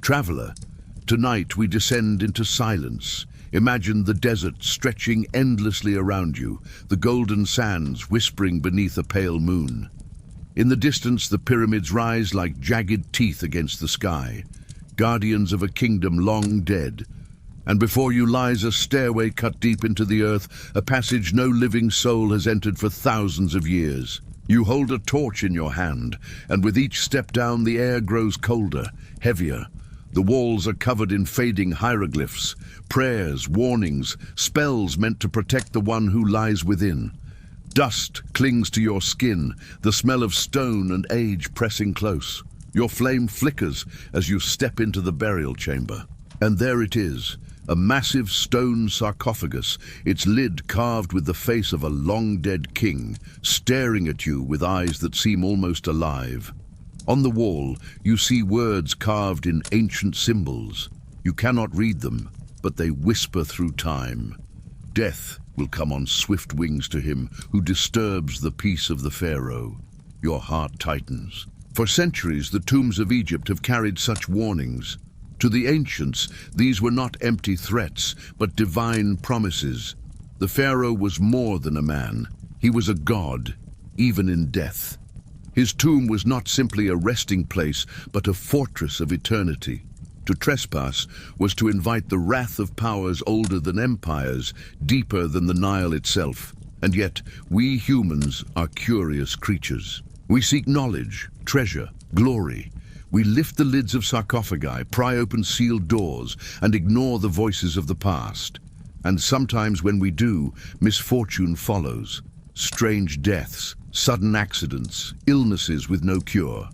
Traveler, tonight we descend into silence. Imagine the desert stretching endlessly around you, the golden sands whispering beneath a pale moon. In the distance, the pyramids rise like jagged teeth against the sky, guardians of a kingdom long dead. And before you lies a stairway cut deep into the earth, a passage no living soul has entered for thousands of years. You hold a torch in your hand, and with each step down the air grows colder, heavier. The walls are covered in fading hieroglyphs, prayers, warnings, spells meant to protect the one who lies within. Dust clings to your skin, the smell of stone and age pressing close. Your flame flickers as you step into the burial chamber. And there it is, a massive stone sarcophagus, its lid carved with the face of a long-dead king, staring at you with eyes that seem almost alive. On the wall, you see words carved in ancient symbols. You cannot read them, but they whisper through time. Death will come on swift wings to him who disturbs the peace of the Pharaoh. Your heart tightens. For centuries, the tombs of Egypt have carried such warnings. To the ancients, these were not empty threats, but divine promises. The Pharaoh was more than a man. He was a god, even in death. His tomb was not simply a resting place, but a fortress of eternity. To trespass was to invite the wrath of powers older than empires, deeper than the Nile itself. And yet, we humans are curious creatures. We seek knowledge, treasure, glory. We lift the lids of sarcophagi, pry open sealed doors, and ignore the voices of the past. And sometimes when we do, misfortune follows. Strange deaths, sudden accidents, illnesses with no cure.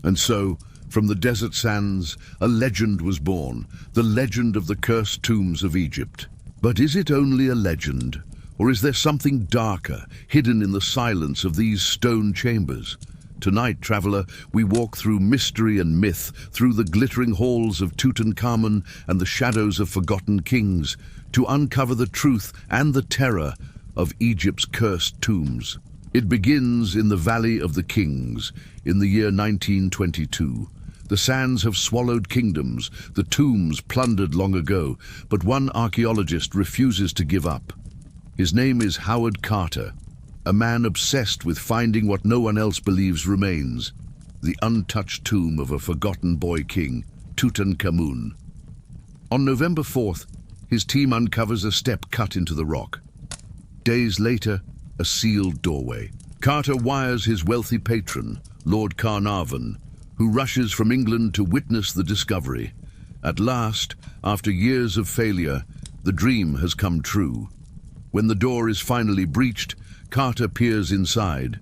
And so, from the desert sands, a legend was born, the legend of the cursed tombs of Egypt. But is it only a legend, or is there something darker, hidden in the silence of these stone chambers? Tonight, traveler, we walk through mystery and myth, through the glittering halls of Tutankhamun and the shadows of forgotten kings, to uncover the truth and the terror of Egypt's cursed tombs. It begins in the Valley of the Kings, in the year 1922. The sands have swallowed kingdoms, the tombs plundered long ago, but one archaeologist refuses to give up. His name is Howard Carter, a man obsessed with finding what no one else believes remains, the untouched tomb of a forgotten boy king, Tutankhamun. On November 4th, his team uncovers a step cut into the rock. Days later, a sealed doorway. Carter wires his wealthy patron, Lord Carnarvon, who rushes from England to witness the discovery. At last, after years of failure, the dream has come true. When the door is finally breached, Carter peers inside.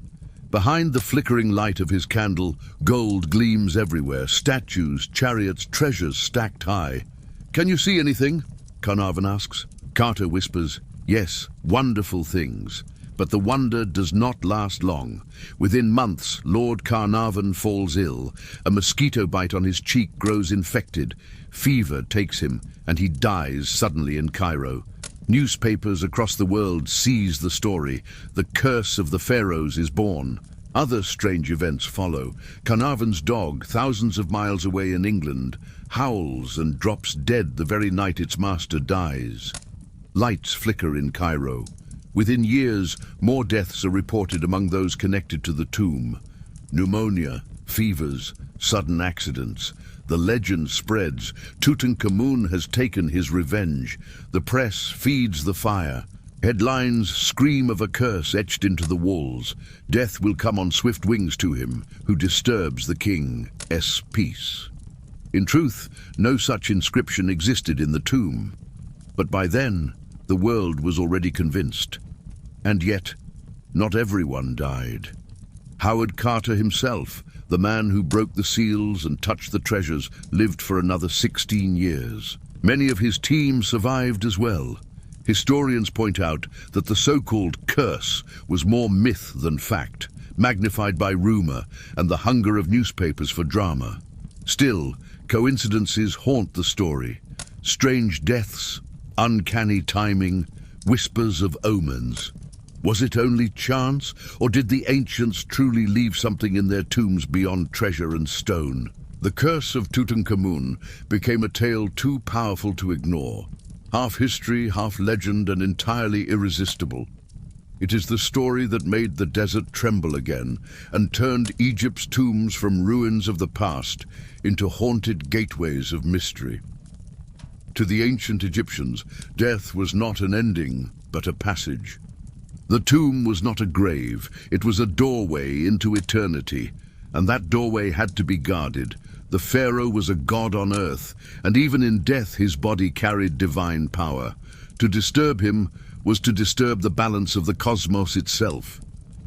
Behind the flickering light of his candle, gold gleams everywhere, statues, chariots, treasures stacked high. "Can you see anything?" Carnarvon asks. Carter whispers, "Yes, wonderful things." But the wonder does not last long. Within months, Lord Carnarvon falls ill. A mosquito bite on his cheek grows infected. Fever takes him, and he dies suddenly in Cairo. Newspapers across the world seize the story. The curse of the pharaohs is born. Other strange events follow. Carnarvon's dog, thousands of miles away in England, howls and drops dead the very night its master dies. Lights flicker in Cairo. Within years, more deaths are reported among those connected to the tomb. Pneumonia, fevers, sudden accidents. The legend spreads. Tutankhamun has taken his revenge. The press feeds the fire. Headlines scream of a curse etched into the walls. Death will come on swift wings to him, who disturbs the king's peace. In truth, no such inscription existed in the tomb. But by then, the world was already convinced. And yet, not everyone died. Howard Carter himself, the man who broke the seals and touched the treasures, lived for another 16 years. Many of his team survived as well. Historians point out that the so-called curse was more myth than fact, magnified by rumor and the hunger of newspapers for drama. Still, coincidences haunt the story. Strange deaths, uncanny timing, whispers of omens. Was it only chance, or did the ancients truly leave something in their tombs beyond treasure and stone? The curse of Tutankhamun became a tale too powerful to ignore. Half history, half legend, and entirely irresistible. It is the story that made the desert tremble again and turned Egypt's tombs from ruins of the past into haunted gateways of mystery. To the ancient Egyptians, death was not an ending, but a passage. The tomb was not a grave, it was a doorway into eternity, and that doorway had to be guarded. The Pharaoh was a god on earth, and even in death his body carried divine power. To disturb him was to disturb the balance of the cosmos itself.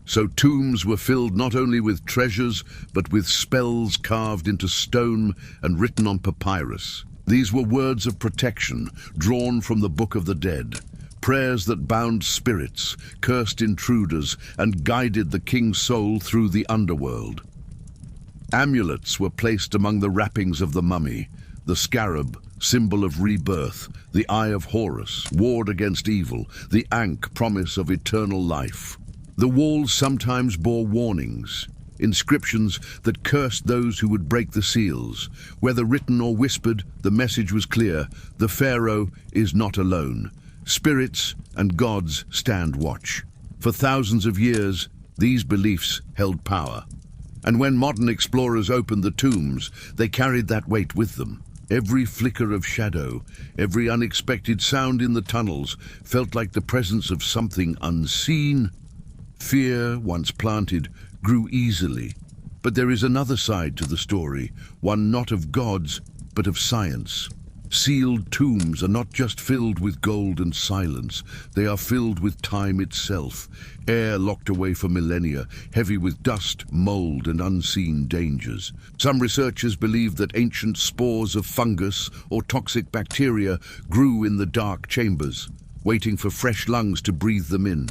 So tombs were filled not only with treasures, but with spells carved into stone and written on papyrus. These were words of protection, drawn from the Book of the Dead. Prayers that bound spirits, cursed intruders, and guided the king's soul through the underworld. Amulets were placed among the wrappings of the mummy. The scarab, symbol of rebirth, the eye of Horus, ward against evil, the ankh, promise of eternal life. The walls sometimes bore warnings, inscriptions that cursed those who would break the seals. Whether written or whispered, the message was clear: the Pharaoh is not alone. Spirits and gods stand watch. For thousands of years, these beliefs held power. And when modern explorers opened the tombs, they carried that weight with them. Every flicker of shadow, every unexpected sound in the tunnels felt like the presence of something unseen. Fear, once planted, grew easily. But there is another side to the story, one not of gods, but of science. Sealed tombs are not just filled with gold and silence, they are filled with time itself, air locked away for millennia, heavy with dust, mold, and unseen dangers. Some researchers believe that ancient spores of fungus or toxic bacteria grew in the dark chambers, waiting for fresh lungs to breathe them in.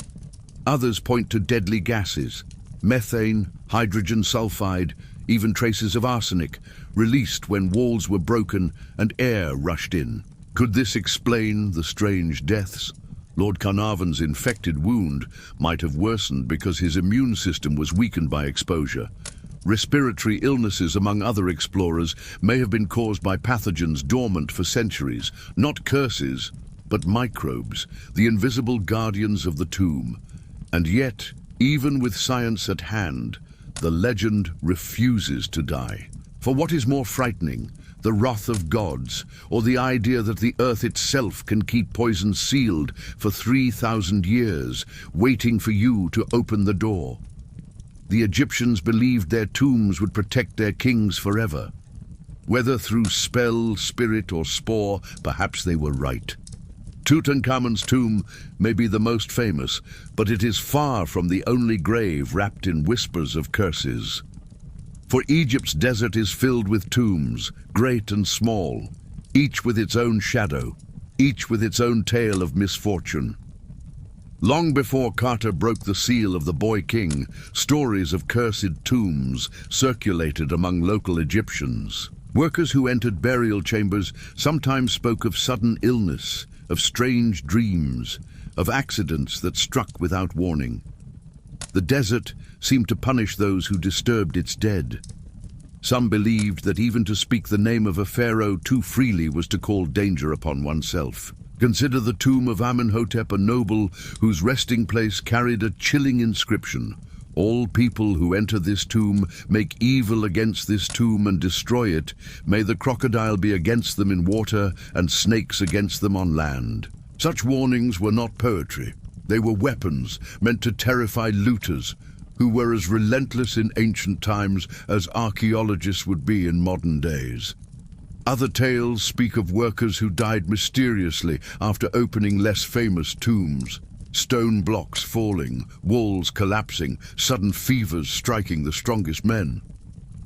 Others point to deadly gases, methane, hydrogen sulfide, even traces of arsenic, released when walls were broken and air rushed in. Could this explain the strange deaths? Lord Carnarvon's infected wound might have worsened because his immune system was weakened by exposure. Respiratory illnesses among other explorers may have been caused by pathogens dormant for centuries, not curses, but microbes, the invisible guardians of the tomb. And yet, even with science at hand, the legend refuses to die. For what is more frightening, the wrath of gods, or the idea that the earth itself can keep poison sealed for 3,000 years, waiting for you to open the door? The Egyptians believed their tombs would protect their kings forever. Whether through spell, spirit, or spore, perhaps they were right. Tutankhamun's tomb may be the most famous, but it is far from the only grave wrapped in whispers of curses. For Egypt's desert is filled with tombs, great and small, each with its own shadow, each with its own tale of misfortune. Long before Carter broke the seal of the boy king, stories of cursed tombs circulated among local Egyptians. Workers who entered burial chambers sometimes spoke of sudden illness, of strange dreams, of accidents that struck without warning. The desert seemed to punish those who disturbed its dead. Some believed that even to speak the name of a pharaoh too freely was to call danger upon oneself. Consider the tomb of Amenhotep, a noble whose resting place carried a chilling inscription: "All people who enter this tomb make evil against this tomb and destroy it. May the crocodile be against them in water and snakes against them on land." Such warnings were not poetry. They were weapons meant to terrify looters, who were as relentless in ancient times as archaeologists would be in modern days. Other tales speak of workers who died mysteriously after opening less famous tombs. Stone blocks falling, walls collapsing, sudden fevers striking the strongest men.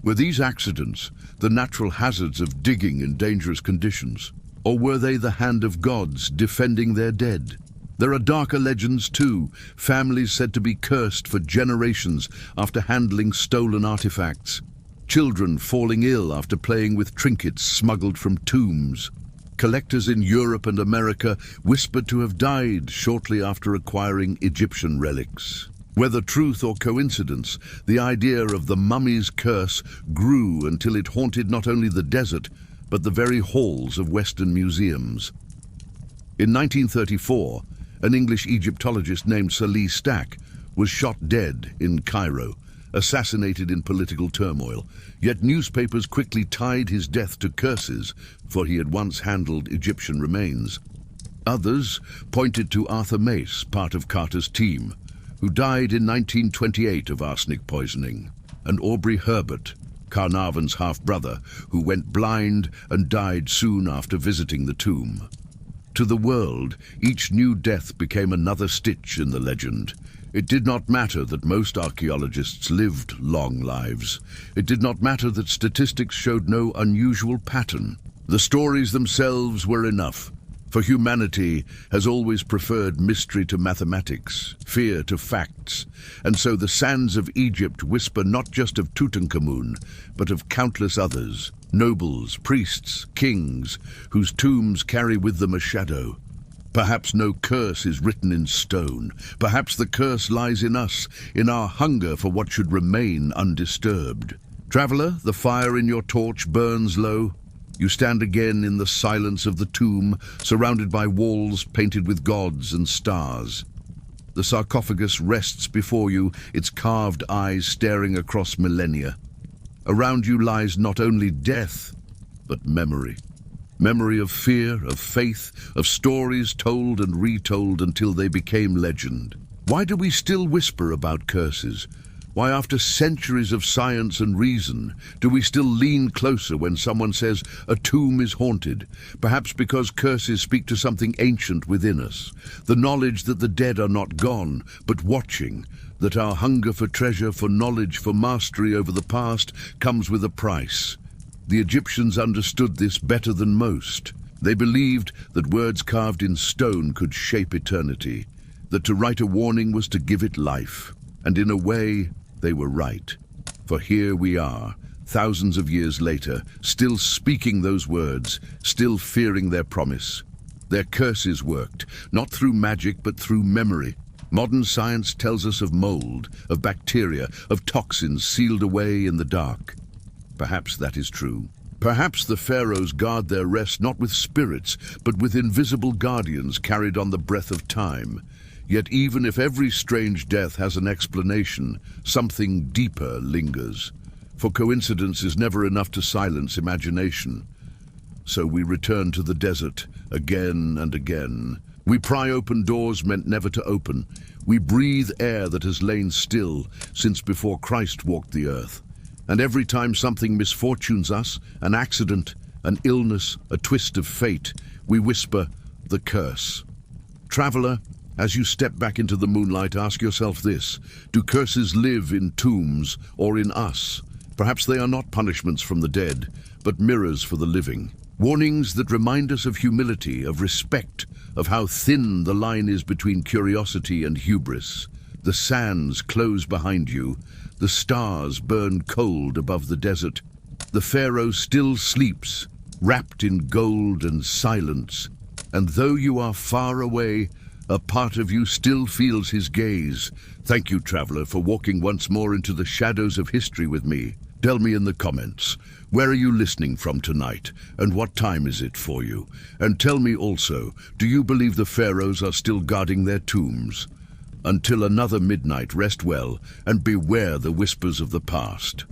Were these accidents the natural hazards of digging in dangerous conditions? Or were they the hand of gods defending their dead? There are darker legends too, families said to be cursed for generations after handling stolen artifacts. Children falling ill after playing with trinkets smuggled from tombs. Collectors in Europe and America whispered to have died shortly after acquiring Egyptian relics. Whether truth or coincidence, the idea of the mummy's curse grew until it haunted not only the desert, but the very halls of Western museums. In 1934, an English Egyptologist named Salih Stack was shot dead in Cairo, assassinated in political turmoil. Yet newspapers quickly tied his death to curses, for he had once handled Egyptian remains. Others pointed to Arthur Mace, part of Carter's team, who died in 1928 of arsenic poisoning, and Aubrey Herbert, Carnarvon's half-brother, who went blind and died soon after visiting the tomb. To the world, each new death became another stitch in the legend. It did not matter that most archaeologists lived long lives. It did not matter that statistics showed no unusual pattern. The stories themselves were enough, for humanity has always preferred mystery to mathematics, fear to facts, and so the sands of Egypt whisper not just of Tutankhamun, but of countless others, nobles, priests, kings, whose tombs carry with them a shadow. Perhaps no curse is written in stone. Perhaps the curse lies in us, in our hunger for what should remain undisturbed. Traveler, the fire in your torch burns low. You stand again in the silence of the tomb, surrounded by walls painted with gods and stars. The sarcophagus rests before you, its carved eyes staring across millennia. Around you lies not only death, but memory. Memory of fear, of faith, of stories told and retold until they became legend. Why do we still whisper about curses? Why, after centuries of science and reason, do we still lean closer when someone says a tomb is haunted? Perhaps because curses speak to something ancient within us. The knowledge that the dead are not gone, but watching. That our hunger for treasure, for knowledge, for mastery over the past comes with a price. The Egyptians understood this better than most. They believed that words carved in stone could shape eternity, that to write a warning was to give it life. And in a way, they were right. For here we are, thousands of years later, still speaking those words, still fearing their promise. Their curses worked, not through magic but through memory. Modern science tells us of mold, of bacteria, of toxins sealed away in the dark. Perhaps that is true. Perhaps the pharaohs guard their rest not with spirits, but with invisible guardians carried on the breath of time. Yet even if every strange death has an explanation, something deeper lingers. For coincidence is never enough to silence imagination. So we return to the desert again and again. We pry open doors meant never to open. We breathe air that has lain still since before Christ walked the earth. And every time something misfortunes us, an accident, an illness, a twist of fate, we whisper, the curse. Traveler, as you step back into the moonlight, ask yourself this: do curses live in tombs or in us? Perhaps they are not punishments from the dead, but mirrors for the living. Warnings that remind us of humility, of respect, of how thin the line is between curiosity and hubris. The sands close behind you. The stars burn cold above the desert. The Pharaoh still sleeps, wrapped in gold and silence. And though you are far away, a part of you still feels his gaze. Thank you, traveler, for walking once more into the shadows of history with me. Tell me in the comments, where are you listening from tonight, and what time is it for you? And tell me also, do you believe the pharaohs are still guarding their tombs? Until another midnight, rest well and beware the whispers of the past.